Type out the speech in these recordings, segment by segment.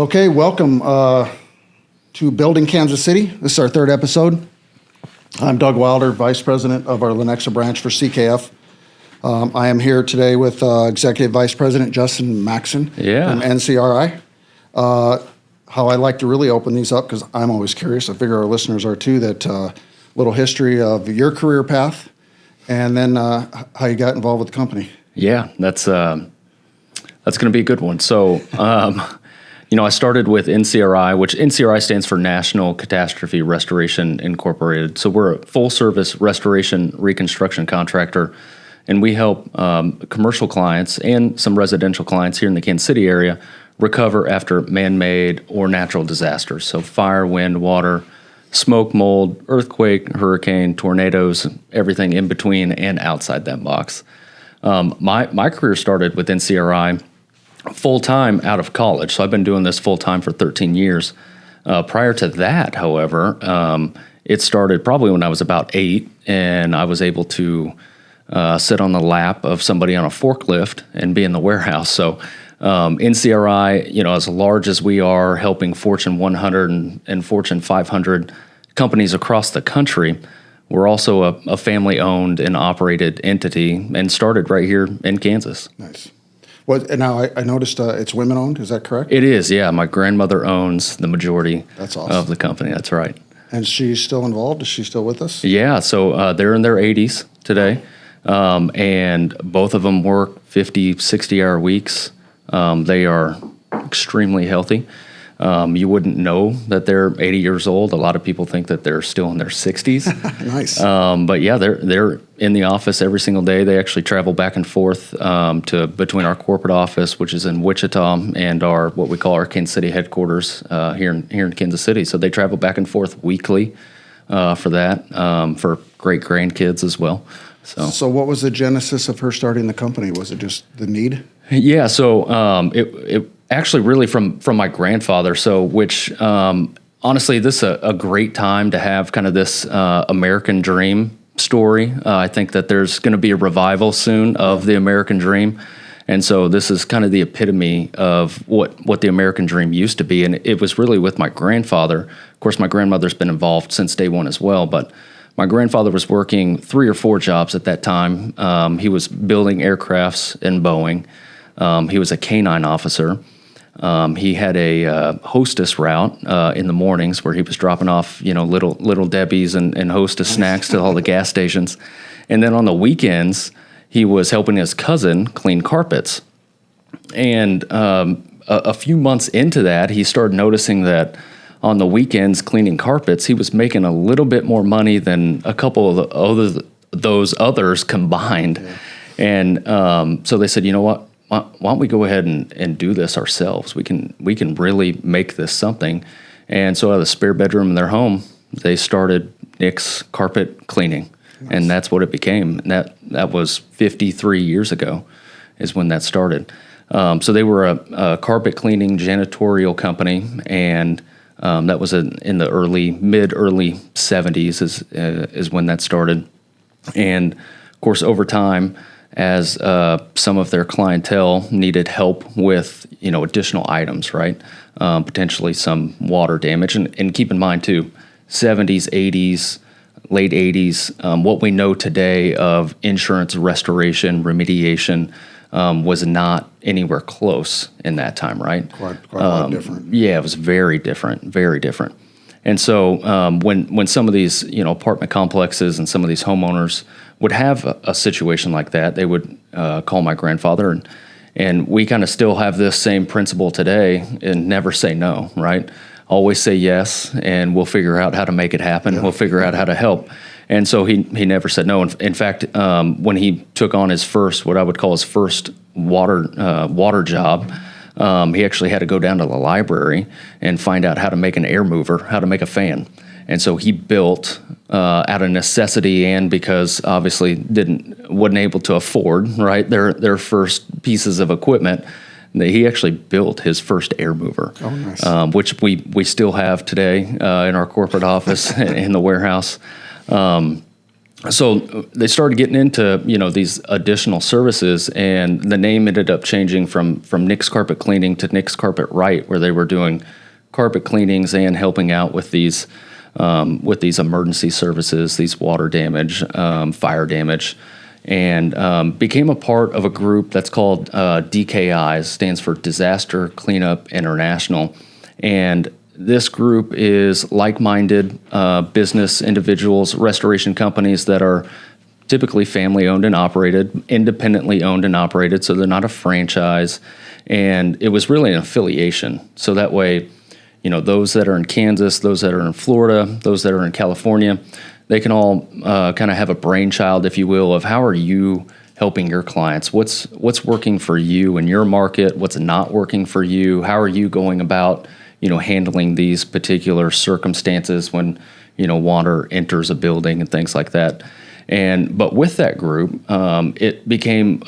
Okay, welcome to Building Kansas City. This is our third episode. I'm Doug Wilder, Vice President of our Lenexa branch for CKF. I am here today with Executive Vice President Justin Maxson from NCRI. How I like to really open these up, because I'm always curious, I figure our listeners are too, that little history of your career path and then how you got involved with the company. Yeah, that's going to be a good one. So, I started with NCRI, which NCRI stands for National Catastrophe Restoration Incorporated. So we're a full-service restoration reconstruction contractor, and we help commercial clients and some residential clients here in the Kansas City area recover after man-made or natural disasters. So fire, wind, water, smoke, mold, earthquake, hurricane, tornadoes, everything in between and outside that box. My career started with NCRI full-time out of college. So I've been doing this full-time for 13 years. Prior to that, however, it started probably when I was about 8, and I was able to sit on the lap of somebody on a forklift and be in the warehouse. So NCRI, as large as we are, helping Fortune 100 and Fortune 500 companies across the country, we're also a family-owned and operated entity and started right here in Kansas. Nice. Well, and now I noticed it's women-owned. Is that correct? It is, yeah. My grandmother owns the majority That's awesome. of the company. That's right. And she's still involved? Is she still with us? Yeah, so they're in their 80s today, and both of them work 50, 60-hour weeks. They are extremely healthy. You wouldn't know that they're 80 years old. A lot of people think that they're still in their 60s. Nice. But yeah, they're in the office every single day. They actually travel back and forth to between our corporate office, which is in Wichita, and our what we call our Kansas City headquarters here in Kansas City. So they travel back and forth weekly for that, for great grandkids as well. So what was the genesis of her starting the company? Was it just the need? Yeah, so it actually really from my grandfather. So which honestly, this is a great time to have kind of this American dream story. I think that there's going to be a revival soon of the American dream. And so this is kind of the epitome of what the American dream used to be. And it was really with my grandfather. Of course, my grandmother's been involved since day one as well, but my grandfather was working 3 or 4 jobs at that time. He was building aircrafts in Boeing. He was a canine officer. He had a hostess route in the mornings where he was dropping off, little Debbie's and hostess snacks to all the gas stations. And then on the weekends, he was helping his cousin clean carpets. And a few months into that, he started noticing that on the weekends cleaning carpets, he was making a little bit more money than a couple of those others combined. Yeah. And so they said, you know what? Why don't we go ahead and do this ourselves? We can really make this something. And so out of the spare bedroom in their home, they started Nick's Carpet Cleaning. Nice. And that's what it became. And that was 53 years ago is when that started. So they were a carpet cleaning janitorial company, and that was in the mid-early 70s is when that started. And, of course, over time, as some of their clientele needed help with, additional items, right? Potentially some water damage. And keep in mind, too, 70s, 80s, late 80s, what we know today of insurance restoration, remediation, was not anywhere close in that time, right? Quite a lot different. Yeah, it was very different, very different. And so when some of these, apartment complexes and some of these homeowners would have a situation like that, they would call my grandfather, and we kind of still have this same principle today, and never say no, right? Always say yes, and we'll figure out how to make it happen. Yeah. We'll figure out how to help. And so he never said no. In fact, when he took on his first, what I would call his first water job, he actually had to go down to the library and find out how to make an air mover, how to make a fan. And so he built out of necessity, and because obviously wasn't able to afford, right, their first pieces of equipment, he actually built his first air mover. Oh, nice. Which we still have today in our corporate office in the warehouse. So they started getting into, these additional services, and the name ended up changing from Nick's Carpet Cleaning to Nick's Carpet Right, where they were doing carpet cleanings and helping out with these emergency services, these water damage, fire damage, and became a part of a group that's called DKI, stands for Disaster Cleanup International. And this group is like-minded business individuals, restoration companies that are typically family-owned and operated, independently owned and operated, so they're not a franchise. And it was really an affiliation. So that way, those that are in Kansas, those that are in Florida, those that are in California, they can all kind of have a brainchild, if you will, of how are you helping your clients? What's working for you in your market? What's not working for you? How are you going about handling these particular circumstances when, water enters a building and things like that. But with that group, it became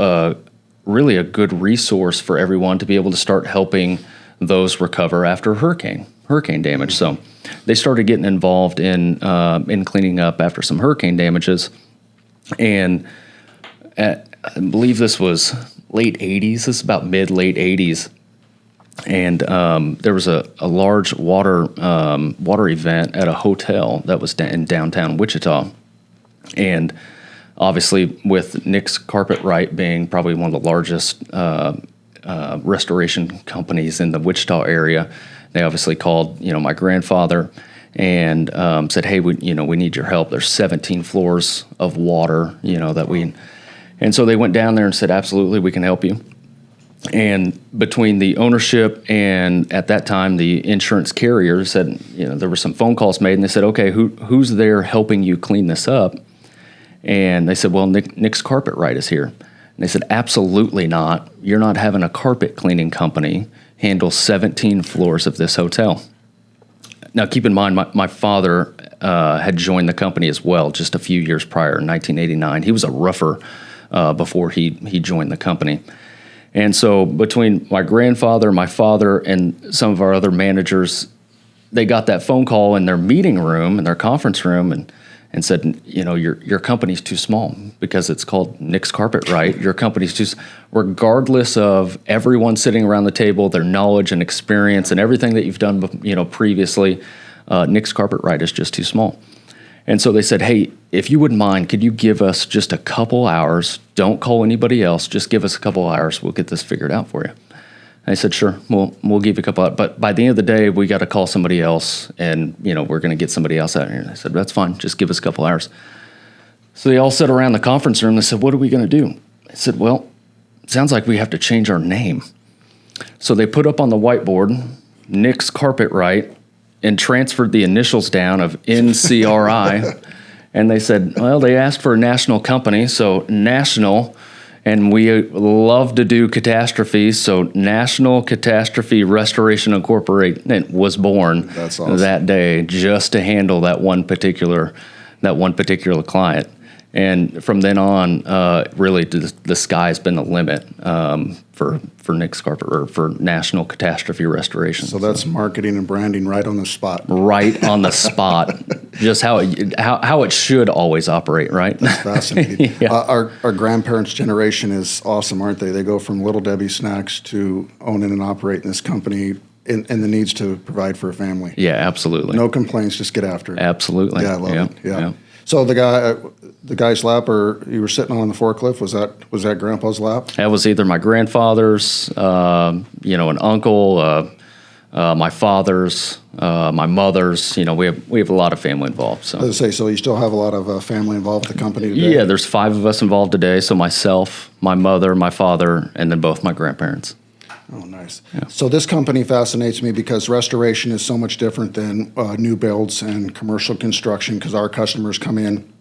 really a good resource for everyone to be able to start helping those recover after hurricane damage. So they started getting involved in cleaning up after some hurricane damages. And I believe this was late 80s. This is about late 80s. And there was a large water event at a hotel that was in downtown Wichita. And obviously with Nick's Carpet Right being probably one of the largest restoration companies in the Wichita area, they obviously called, my grandfather and said, hey, we need your help. There's 17 floors of water, and so they went down there and said, absolutely, we can help you. And between the ownership and at that time the insurance carrier said, there were some phone calls made, and they said, okay, who's there helping you clean this up? And they said, well, Nick's Carpet Right is here. And they said, absolutely not. You're not having a carpet cleaning company handle 17 floors of this hotel. Now, keep in mind, my father had joined the company as well just a few years prior, in 1989. He was a roofer before he joined the company. And so between my grandfather, my father, and some of our other managers, they got that phone call in their meeting room, in their conference room, and said, your company's too small because it's called Nick's Carpet Right. Your company's too, regardless of everyone sitting around the table, their knowledge and experience and everything that you've done, previously, Nick's Carpet Right is just too small. And so they said, hey, if you wouldn't mind, could you give us just a couple hours? Don't call anybody else. Just give us a couple hours. We'll get this figured out for you. And I said, sure, we'll give you a couple hours. But by the end of the day, we got to call somebody else, and, we're going to get somebody else out here. And I said, that's fine. Just give us a couple hours. So they all sat around the conference room. They said, what are we going to do? I said, well, it sounds like we have to change our name. So they put up on the whiteboard, Nick's Carpet Right, and transferred the initials down of NCRI. And they said, well, they asked for a national company, so national, and we love to do catastrophes, so National Catastrophe Restoration Incorporated was born. That's awesome. That day just to handle that one particular client. And from then on, really, the sky's been the limit for Nick's Carpet, or for National Catastrophe Restoration. So that's marketing and branding right on the spot. Right on the spot, just how it should always operate, right? That's fascinating. Yeah. Our grandparents' generation is awesome, aren't they? They go from Little Debbie snacks to owning and operating this company. And the needs to provide for a family. Yeah, absolutely. No complaints, just get after it. Absolutely. Yeah, I love it. Yeah. So the guy's lap, or you were sitting on the forklift, was that Grandpa's lap? That was either my grandfather's, an uncle, my father's, my mother's. We have a lot of family involved. So. I was gonna say, so you still have a lot of family involved with the company today? Yeah, there's 5 of us involved today. So myself, my mother, my father, and then both my grandparents. Oh, nice. Yeah. So this company fascinates me because restoration is so much different than new builds and commercial construction, because our customers come in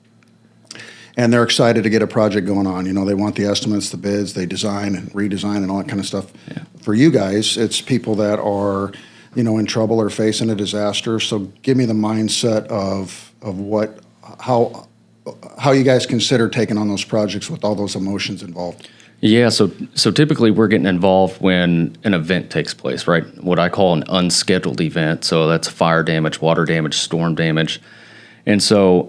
and they're excited to get a project going on. They want the estimates, the bids, they design and redesign and all that kind of stuff. Yeah. For you guys, it's people that are, in trouble or facing a disaster. So give me the mindset of how you guys consider taking on those projects with all those emotions involved. Yeah, so typically we're getting involved when an event takes place, right? What I call an unscheduled event. So that's fire damage, water damage, storm damage. And so,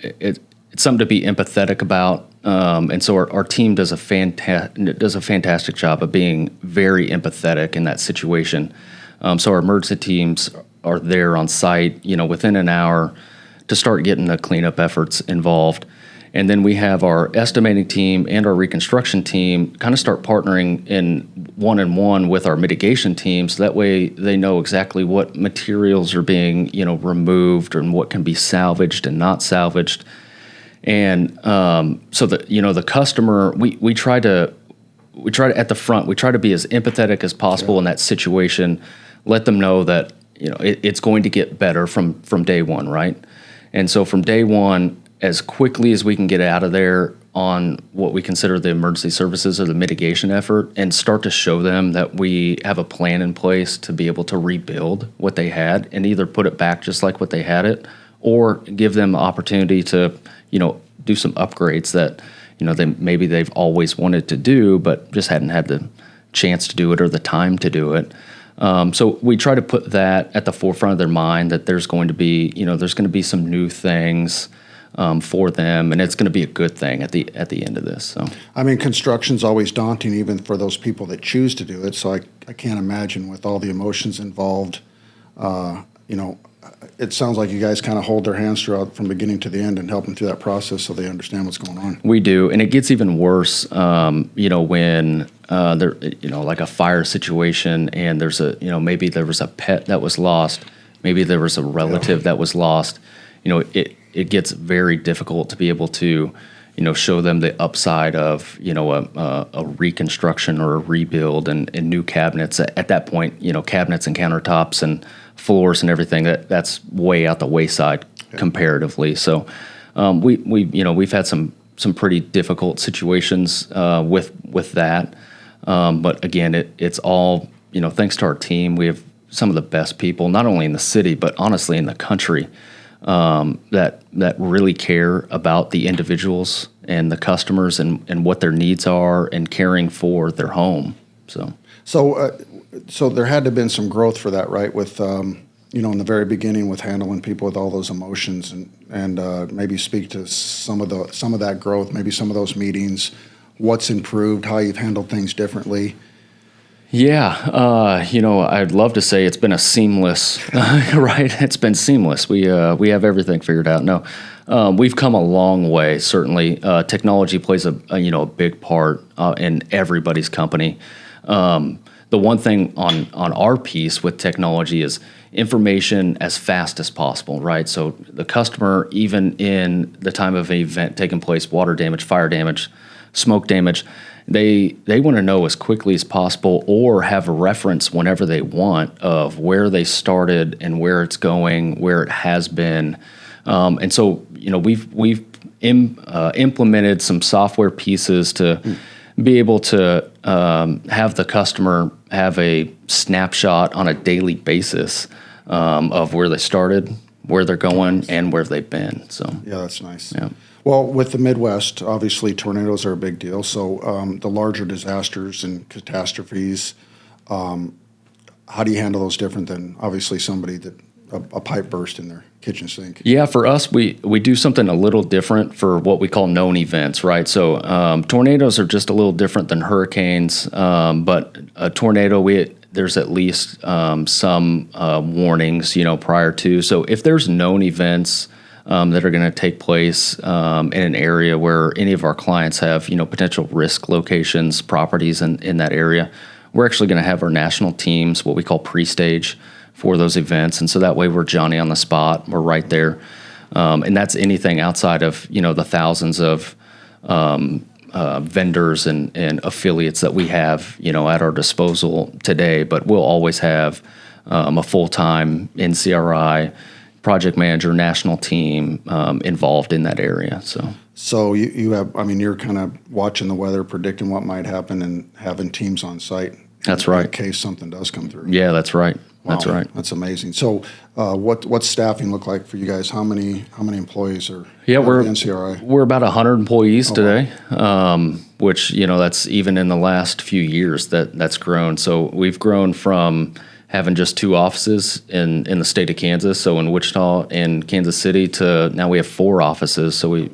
it's something to be empathetic about. And so our team does a fantastic job of being very empathetic in that situation. So our emergency teams are there on site, within an hour to start getting the cleanup efforts involved. And then we have our estimating team and our reconstruction team kind of start partnering in one-on-one with our mitigation team, so that way they know exactly what materials are being, removed and what can be salvaged and not salvaged. And so that, the customer, we try to at the front, we try to be as empathetic as possible in that situation, let them know that, it's going to get better from day one, right? And so from day one, as quickly as we can get out of there on what we consider the emergency services or the mitigation effort, and start to show them that we have a plan in place to be able to rebuild what they had and either put it back just like what they had it, or give them opportunity to, do some upgrades that, maybe they've always wanted to do, but just hadn't had the chance to do it or the time to do it. So we try to put that at the forefront of their mind, that there's going to be, some new things for them, and it's going to be a good thing at the end of this. So, Construction's always daunting, even for those people that choose to do it. So I can't imagine, with all the emotions involved. It sounds like you guys kind of hold their hands throughout, from beginning to the end, and help them through that process so they understand what's going on. We do, and it gets even worse. When there, like a fire situation, and there's maybe there was a pet that was lost, maybe there was a relative that was lost. It gets very difficult to be able to, show them the upside of, a reconstruction or a rebuild and new cabinets. At that point, cabinets and countertops and floors and everything, that's way out the wayside comparatively. So we've had some pretty difficult situations with that. But again, it's all, thanks to our team. We have some of the best people, not only in the city, but honestly in the country, that really care about the individuals and the customers and what their needs are, and caring for their home. So there had to have been some growth for that, right? With in the very beginning, with handling people with all those emotions, and maybe speak to some of that growth, maybe some of those meetings, what's improved, how you've handled things differently. Yeah, I'd love to say it's been a seamless, right? It's been seamless. We have everything figured out. No, we've come a long way. Certainly, technology plays a big part in everybody's company. The one thing on our piece with technology is information as fast as possible, right? So the customer, even in the time of an event taking place, water damage, fire damage, smoke damage, they want to know as quickly as possible, or have a reference whenever they want of where they started and where it's going, where it has been. And so, we've implemented some software pieces to be able to have the customer have a snapshot on a daily basis of where they started, where they're going, and where they've been. So yeah, that's nice. Yeah. Well, with the Midwest, obviously tornadoes are a big deal. So the larger disasters and catastrophes, how do you handle those different than obviously somebody that a pipe burst in their kitchen sink? Yeah, for us, we do something a little different for what we call known events, right? So tornadoes are just a little different than hurricanes, but a tornado, there's at least some warnings, prior to. So if there's known events that are going to take place in an area where any of our clients have, potential risk locations, properties in that area, we're actually going to have our national teams, what we call pre-stage, for those events. And so that way we're Johnny on the spot. We're right there. And that's anything outside of, the thousands of vendors and affiliates that we have, at our disposal today. But we'll always have a full-time NCRI project manager, national team involved in that area. So you have, you're kind of watching the weather, predicting what might happen, and having teams on site. That's right. In case something does come through. Yeah, that's right. Wow, that's right. That's amazing. So, what's staffing look like for you guys? How many employees are? We're NCRI. We're about 100 employees today, which that's even in the last few years that's grown. So we've grown from having just 2 offices in the state of Kansas, so in Wichita and Kansas City, to now we have 4 offices. So we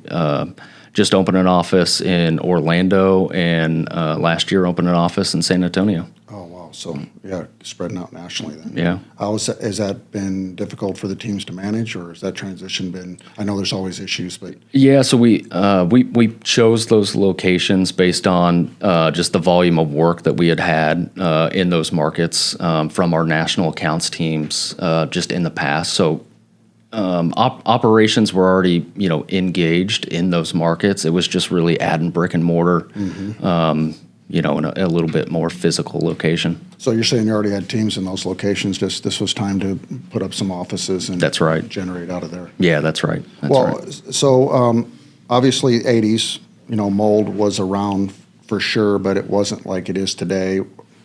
just opened an office in Orlando, and last year opened an office in San Antonio. Oh, wow. So, yeah, spreading out nationally then. Yeah. Has that been difficult for the teams to manage, or has that transition been, I know there's always issues, but. Yeah, so we chose those locations based on just the volume of work that we had in those markets from our national accounts teams just in the past. So operations were already engaged in those markets. It was just really adding brick and mortar. In a little bit more physical location. So you're saying you already had teams in those locations, just this was time to put up some offices and that's right. generate out of there. Yeah, that's right. So obviously 80s, mold was around for sure, but it wasn't like it is today.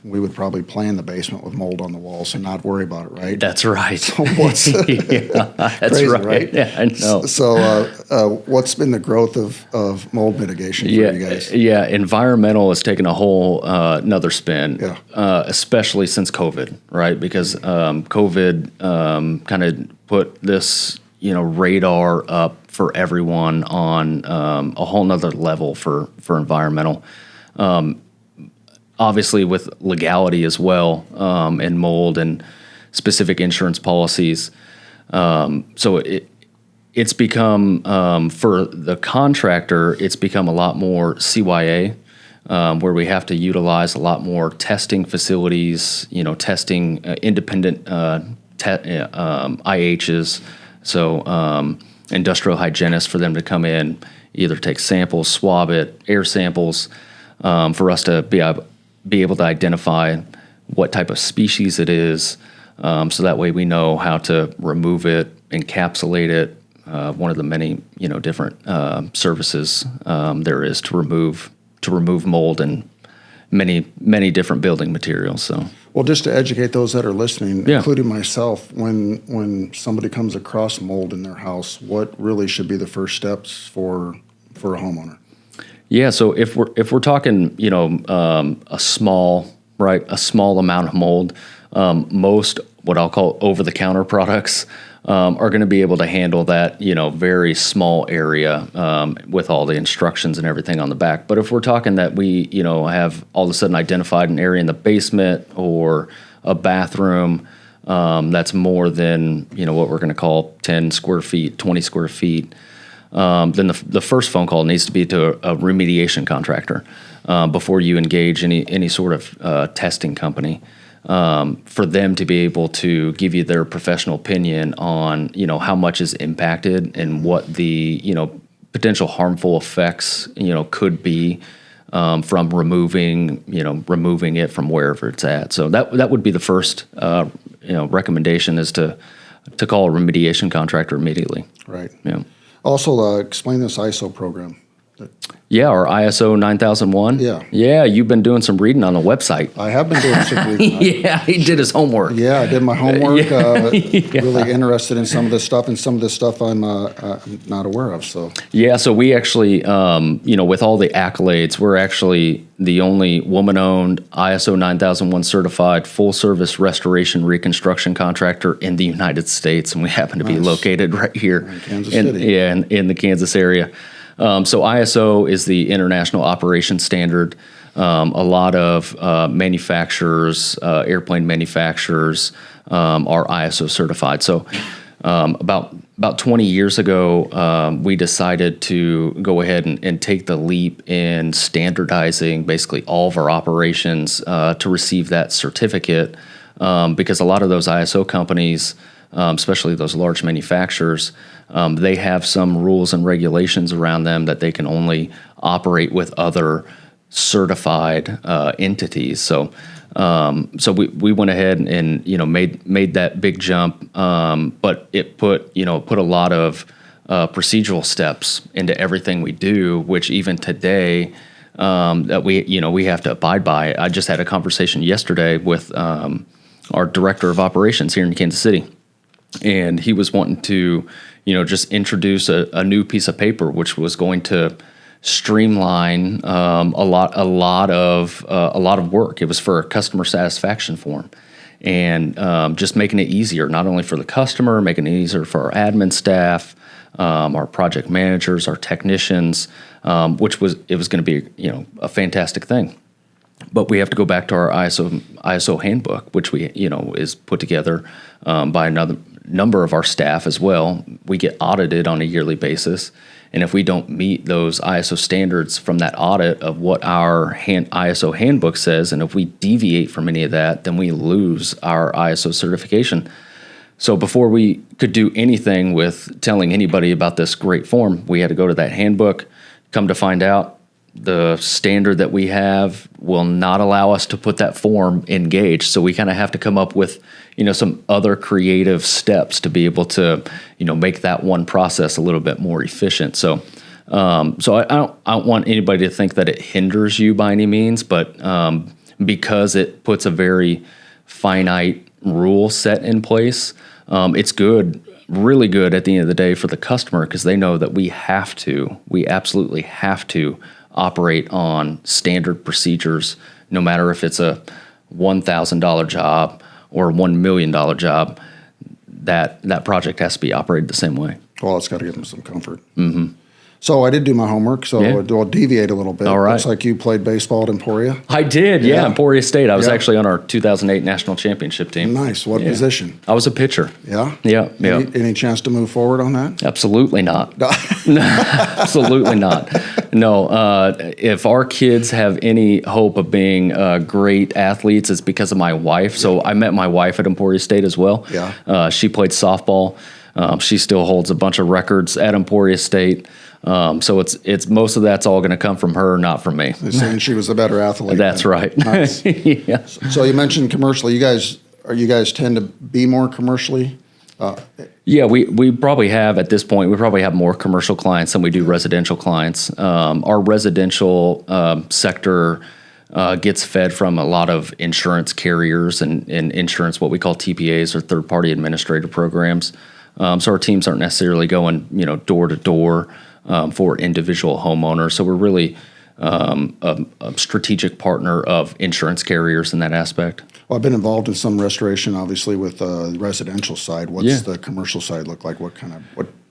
We would probably play in the basement with mold on the walls and not worry about it, right? That's right. So what's that's crazy, right? Yeah, I know. So what's been the growth of mold mitigation for you guys? Yeah, environmental has taken a whole another spin, especially since COVID, right? Because COVID kind of put this radar up for everyone on a whole nother level for environmental. Obviously with legality as well, and mold and specific insurance policies. So it's become, for the contractor, it's become a lot more CYA, where we have to utilize a lot more testing facilities, testing independent IHs, so industrial hygienists for them to come in, either take samples, swab it, air samples, for us to be able to identify what type of species it is, so that way we know how to remove it, encapsulate it. One of the many different services there is to remove mold and many different building materials. So, well, just to educate those that are listening, Yeah. including myself, when somebody comes across mold in their house, what really should be the first steps for a homeowner? Yeah, so if we're talking, a small amount of mold, most what I'll call over-the-counter products are going to be able to handle that, very small area with all the instructions and everything on the back. But if we're talking that we, have all of a sudden identified an area in the basement or a bathroom that's more than, what we're going to call 10 square feet, 20 square feet, then the first phone call needs to be to a remediation contractor before you engage any sort of testing company, for them to be able to give you their professional opinion on how much is impacted and what the potential harmful effects could be from removing it from wherever it's at. So that would be the first recommendation, is to call a remediation contractor immediately. Right. Yeah. Also, explain this ISO program. Yeah, our ISO 9001. Yeah. Yeah, you've been doing some reading on the website. I have been doing some reading. Yeah, he did his homework. Yeah, I did my homework. Really interested in some of this stuff, and some of this stuff I'm not aware of. So Yeah, so we actually, with all the accolades, we're actually the only woman-owned ISO 9001 certified full-service restoration reconstruction contractor in the United States, and we happen to be located right here in Kansas City. in the Kansas area. So ISO is the international operations standard. A lot of manufacturers, airplane manufacturers, are ISO certified. So about 20 years ago, we decided to go ahead and take the leap in standardizing basically all of our operations to receive that certificate, because a lot of those ISO companies, especially those large manufacturers, they have some rules and regulations around them that they can only operate with other certified entities. So we went ahead and made that big jump, but it put a lot of procedural steps into everything we do, which even today that we have to abide by. I just had a conversation yesterday with our director of operations here in Kansas City, and he was wanting to just introduce a new piece of paper which was going to streamline a lot of work. It was for a customer satisfaction form, and just making it easier, not only for the customer, making it easier for our admin staff, our project managers, our technicians, it was going to be a fantastic thing. But we have to go back to our ISO handbook, which is put together by another number of our staff as well. We get audited on a yearly basis, and if we don't meet those ISO standards from that audit of what our ISO handbook says, and if we deviate from any of that, then we lose our ISO certification. So before we could do anything with telling anybody about this great form, we had to go to that handbook. Come to find out, the standard that we have will not allow us to put that form in Gage. So we kind of have to come up with, some other creative steps to be able to, make that one process a little bit more efficient. So I don't want anybody to think that it hinders you by any means, but because it puts a very finite rule set in place, it's good, really good at the end of the day for the customer, because they know that we absolutely have to operate on standard procedures, no matter if it's a $1,000 job or a $1 million job. That project has to be operated the same way. Well, it's got to give them some comfort. Mm-hmm. So I did do my homework, so Yeah. I'll deviate a little bit. All right. Looks like you played baseball at Emporia. I did, yeah, Emporia State. I was Yeah. actually on our 2008 national championship team. Nice. What position? I was a pitcher. Yeah? Yeah. Any chance to move forward on that? Absolutely not. Absolutely not. No. If our kids have any hope of being great athletes, it's because of my wife. So I met my wife at Emporia State as well. Yeah. She played softball. She still holds a bunch of records at Emporia State. So it's most of that's all going to come from her, not from me. They're saying she was a better athlete. That's right. Nice. Yeah. So you mentioned commercially. You guys tend to be more commercially? Yeah, we probably have at this point. We probably have more commercial clients than we do residential clients. Our residential sector gets fed from a lot of insurance carriers and insurance, what we call TPAs or third-party administrator programs. So our teams aren't necessarily going door to door for individual homeowners. So we're really a strategic partner of insurance carriers in that aspect. Well, I've been involved in some restoration, obviously, with the residential side. What's the commercial side look like? What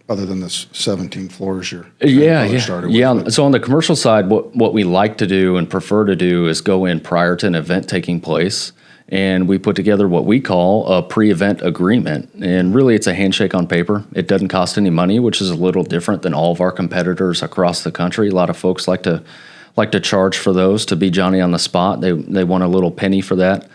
other than this 17 floors your grandfather started with? Yeah. So on the commercial side, what we like to do and prefer to do is go in prior to an event taking place, and we put together what we call a pre-event agreement. And really, it's a handshake on paper. It doesn't cost any money, which is a little different than all of our competitors across the country. A lot of folks like to charge for those to be Johnny on the spot. They want a little penny for that.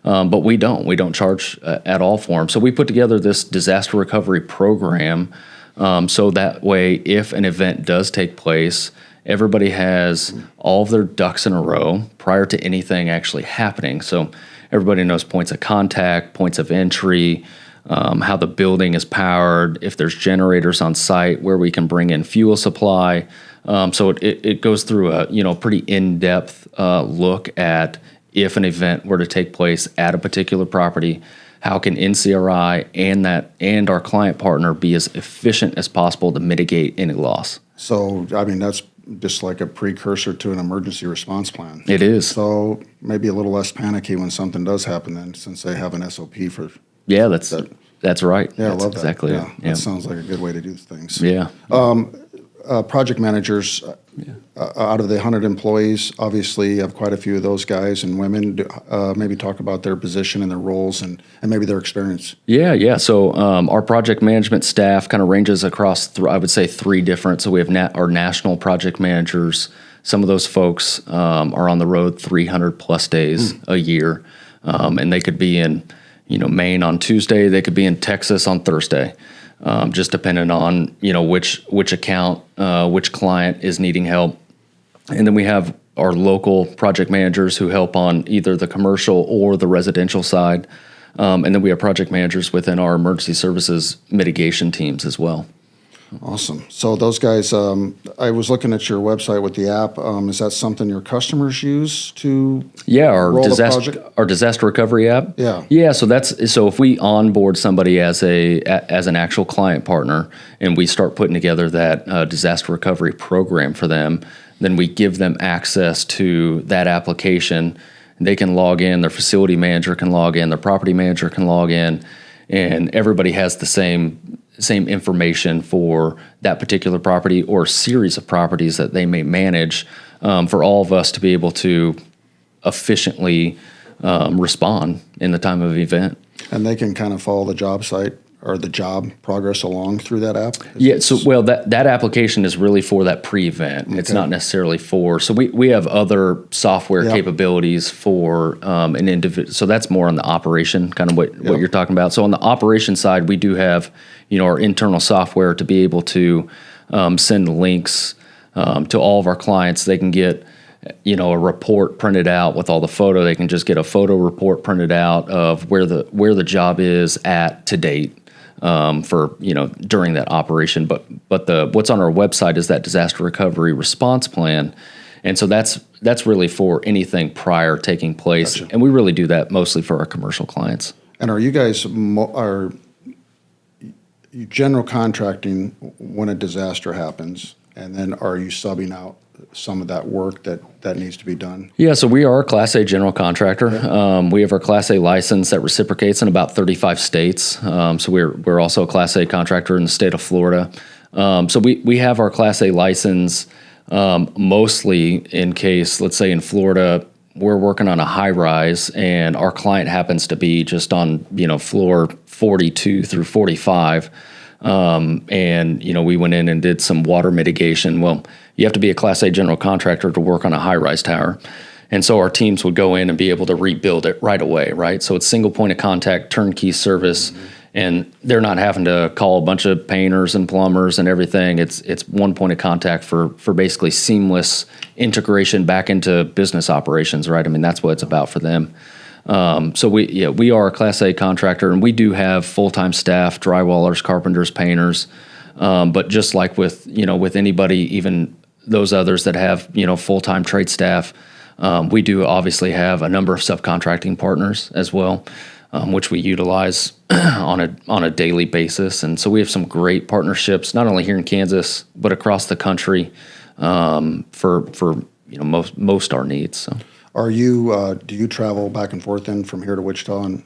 But we don't. We don't charge at all for them. So we put together this disaster recovery program so that way if an event does take place, everybody has all of their ducks in a row prior to anything actually happening. So everybody knows points of contact, points of entry, how the building is powered, if there's generators on site, where we can bring in fuel supply. So it goes through a pretty in-depth look at if an event were to take place at a particular property, how can NCRI and our client partner be as efficient as possible to mitigate any loss? So, I mean, that's just like a precursor to an emergency response plan. It is. So maybe a little less panicky when something does happen then, since they have an SOP for... Yeah, that's right. Yeah, that's I love that. exactly Yeah, it. that sounds like a good way to do things. Yeah. Project managers, out of the 100 employees, obviously you have quite a few of those guys and women. Maybe talk about their position and their roles and maybe their experience. Yeah. So our project management staff kind of ranges across, I would say, three different. So we have our national project managers. Some of those folks are on the road 300 plus days a year, and they could be in Maine on Tuesday. They could be in Texas on Thursday. Just depending on which account, which client is needing help. And then we have our local project managers who help on either the commercial or the residential side. And then we have project managers within our emergency services mitigation teams as well. Awesome. So those guys, I was looking at your website with the app. Is that something your customers use to roll the project? Our disaster recovery app. Yeah. So if we onboard somebody as an actual client partner and we start putting together that disaster recovery program for them, then we give them access to that application. They can log in, their facility manager can log in, their property manager can log in, and everybody has the same information for that particular property or series of properties that they may manage, for all of us to be able to efficiently respond in the time of event. And they can kind of follow the job site or the job progress along through that app? That application is really for that pre-event. Okay. It's not necessarily for, so we have other software capabilities for an individual. So that's more on the operation, kind of what you're talking about. So on the operation side, we do have, our internal software to be able to send links to all of our clients. They can get a report printed out with all the photo. They can just get a photo report printed out of where the job is at to date for during that operation. But what's on our website is that disaster recovery response plan, and so that's really for anything prior taking place. Gotcha. And we really do that mostly for our commercial clients. And are you guys are you general contracting when a disaster happens, and then are you subbing out some of that work that needs to be done? Yeah, so we are a Class A general contractor. Okay. We have our Class A license that reciprocates in about 35 states. So we're also a Class A contractor in the state of Florida. So we have our Class A license mostly in case, let's say in Florida, we're working on a high rise and our client happens to be just on floor 42 through 45. And we went in and did some water mitigation. Well, you have to be a Class A general contractor to work on a high-rise tower. And so our teams would go in and be able to rebuild it right away, right? So it's single point of contact, turnkey service, and they're not having to call a bunch of painters and plumbers and everything. It's one point of contact for basically seamless integration back into business operations, right? I mean, that's what it's about for them. So we are a Class A contractor, and we do have full-time staff, drywallers, carpenters, painters. But just like with anybody, even those others that have, full-time trade staff, we do obviously have a number of subcontracting partners as well, which we utilize on a daily basis. And so we have some great partnerships, not only here in Kansas, but across the country, for most our needs. So. Are you? Do you travel back and forth then from here to Wichita? And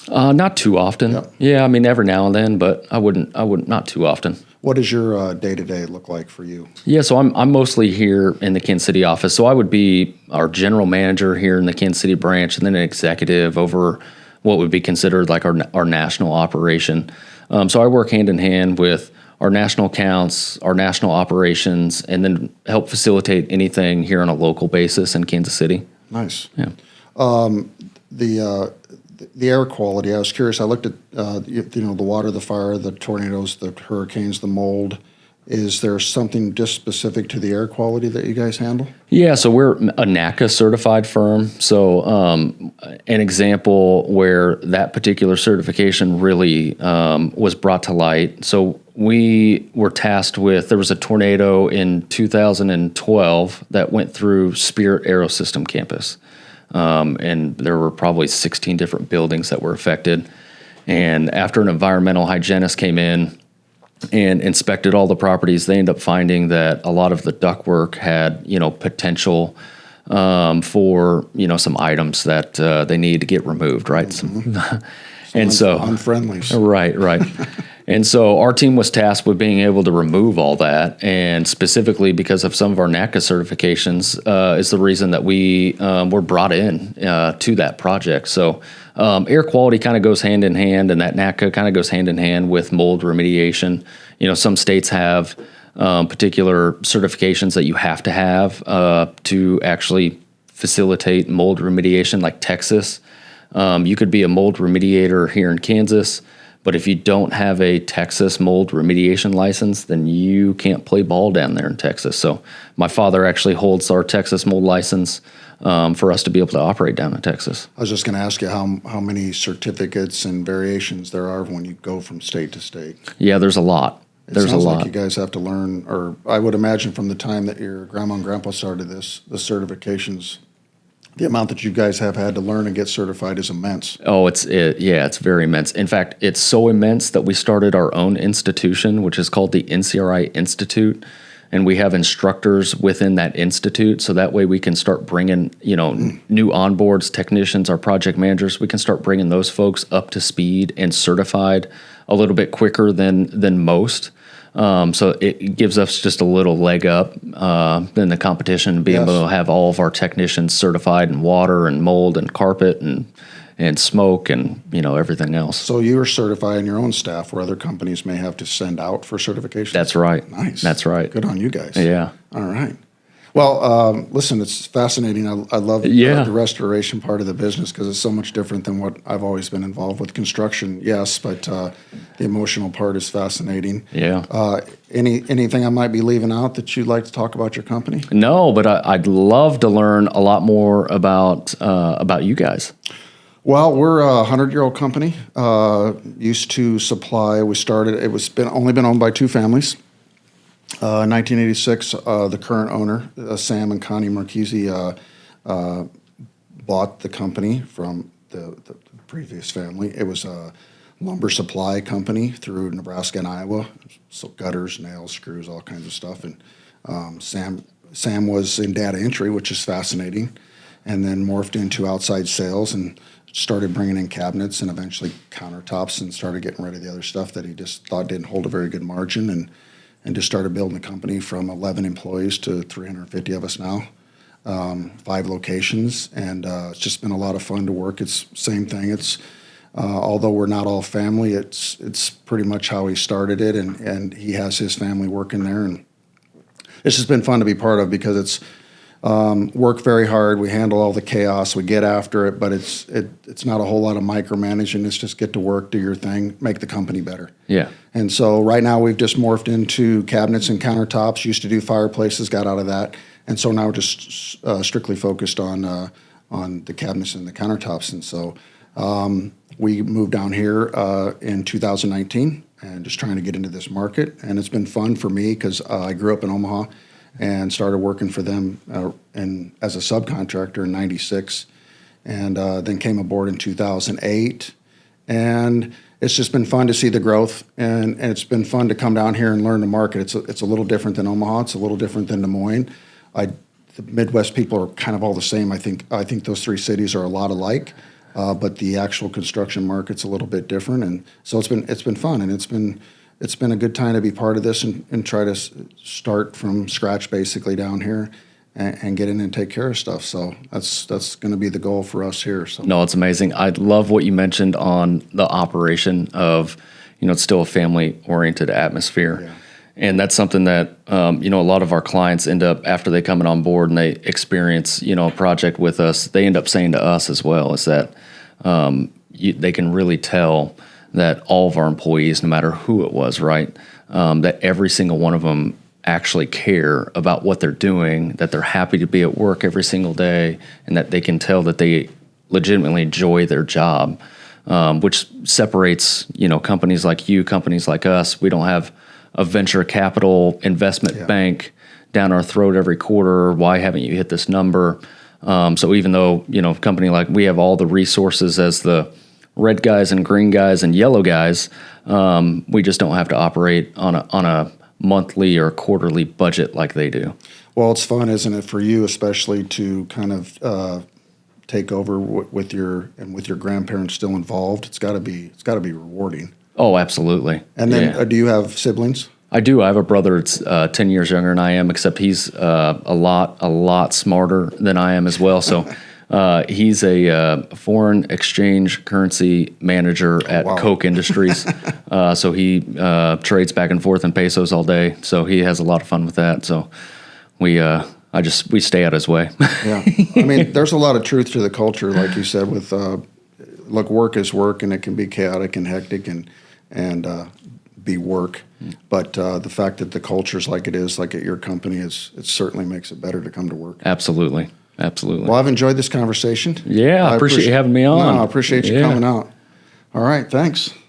not too often. Yep. Yeah, I mean every now and then, but I wouldn't not too often. What does your day-to-day look like for you? Yeah, so I'm mostly here in the Kansas City office. So I would be our general manager here in the Kansas City branch, and then an executive over what would be considered like our national operation. So I work hand in hand with our national accounts, our national operations, and then help facilitate anything here on a local basis in Kansas City. Nice. Yeah. The air quality, I was curious. I looked at the water, the fire, the tornadoes, the hurricanes, the mold. Is there something just specific to the air quality that you guys handle? Yeah, so we're a NACA certified firm. So an example where that particular certification really was brought to light. So we were tasked with, there was a tornado in 2012 that went through Spirit Aerosystem campus. And there were probably 16 different buildings that were affected. And after an environmental hygienist came in and inspected all the properties, they ended up finding that a lot of the ductwork had, potential for, some items that they needed to get removed, right? Mm-hmm. And so unfriendlies. Right. And so our team was tasked with being able to remove all that, and specifically because of some of our NACA certifications is the reason that we were brought in to that project. So air quality kind of goes hand in hand, and that NACA kind of goes hand in hand with mold remediation. Some states have particular certifications that you have to have to actually facilitate mold remediation, like Texas. You could be a mold remediator here in Kansas, but if you don't have a Texas mold remediation license, then you can't play ball down there in Texas. So my father actually holds our Texas mold license for us to be able to operate down in Texas. I was just going to ask you how many certificates and variations there are when you go from state to state. Yeah, there's a lot. It sounds like you guys have to learn, or I would imagine from the time that your grandma and grandpa started this, the certifications, the amount that you guys have had to learn and get certified is immense. Oh, it's very immense. In fact, it's so immense that we started our own institution, which is called the NCRI Institute. and we have instructors within that institute. So that way we can start bringing, new onboards, technicians, our project managers. We can start bringing those folks up to speed and certified a little bit quicker than most. So it gives us just a little leg up than the competition, being able to have all of our technicians certified in water and mold and carpet and smoke and everything else. So you are certifying your own staff, where other companies may have to send out for certification? That's right. Nice. That's right. Good on you guys. Yeah. All right. Well, listen, it's fascinating. I love the restoration part of the business because it's so much different than what I've always been involved with. Construction, yes, but the emotional part is fascinating. Yeah. Anything I might be leaving out that you'd like to talk about your company? No, but I'd love to learn a lot more about you guys. Well, we're a 100-year-old company. Used to supply. We started. Only been owned by two families. In 1986, the current owner, Sam and Connie Marchese, bought the company from the previous family. It was a lumber supply company through Nebraska and Iowa, so gutters, nails, screws, all kinds of stuff. And Sam was in data entry, which is fascinating, and then morphed into outside sales and started bringing in cabinets and eventually countertops, and started getting rid of the other stuff that he just thought didn't hold a very good margin, and just started building the company from 11 employees to 350 of us now, 5 locations, and it's just been a lot of fun to work. It's same thing. It's although we're not all family, it's pretty much how he started it, and he has his family working there, and it's just been fun to be part of because it's work very hard. We handle all the chaos. We get after it, but it's not a whole lot of micromanaging. It's just get to work, do your thing, make the company better. Yeah. And so right now we've just morphed into cabinets and countertops. Used to do fireplaces, got out of that, and so now we're just strictly focused on the cabinets and the countertops. And so we moved down here in 2019 and just trying to get into this market. And it's been fun for me because I grew up in Omaha and started working for them as a subcontractor in '96, and then came aboard in 2008. And it's just been fun to see the growth, and it's been fun to come down here and learn the market. It's a little different than Omaha. It's a little different than Des Moines. The Midwest people are kind of all the same. I think those 3 cities are a lot alike, but the actual construction market's a little bit different. And so it's been fun, and it's been a good time to be part of this and try to start from scratch basically down here and get in and take care of stuff. So that's going to be the goal for us here. So. No, it's amazing. I love what you mentioned on the operation of, it's still a family-oriented atmosphere. Yeah. And that's something that, a lot of our clients end up, after they come on board and they experience, a project with us, they end up saying to us as well, is that they can really tell that all of our employees, no matter who it was, right, that every single one of them actually care about what they're doing, that they're happy to be at work every single day, and that they can tell that they legitimately enjoy their job, which separates, companies like you, companies like us. We don't have a venture capital investment bank down our throat every quarter. Why haven't you hit this number? So even though, a company like we have all the resources as the red guys and green guys and yellow guys, we just don't have to operate on a monthly or quarterly budget like they do. Well, it's fun, isn't it, for you especially to kind of take over with your grandparents still involved? It's got to be rewarding. Oh, absolutely. And then, do you have siblings? I do. I have a brother that's 10 years younger than I am, except he's a lot smarter than I am as well. So he's a foreign exchange currency manager at Koch Industries. So he trades back and forth in pesos all day. So he has a lot of fun with that. So we stay out his way. Yeah. I mean, there's a lot of truth to the culture, like you said, with look, work is work, and it can be chaotic and hectic and be work. But the fact that the culture's like it is, like at your company, it certainly makes it better to come to work. Absolutely. Absolutely. Well, I've enjoyed this conversation. Yeah, I appreciate you having me on. No, I appreciate you coming out. All right, thanks.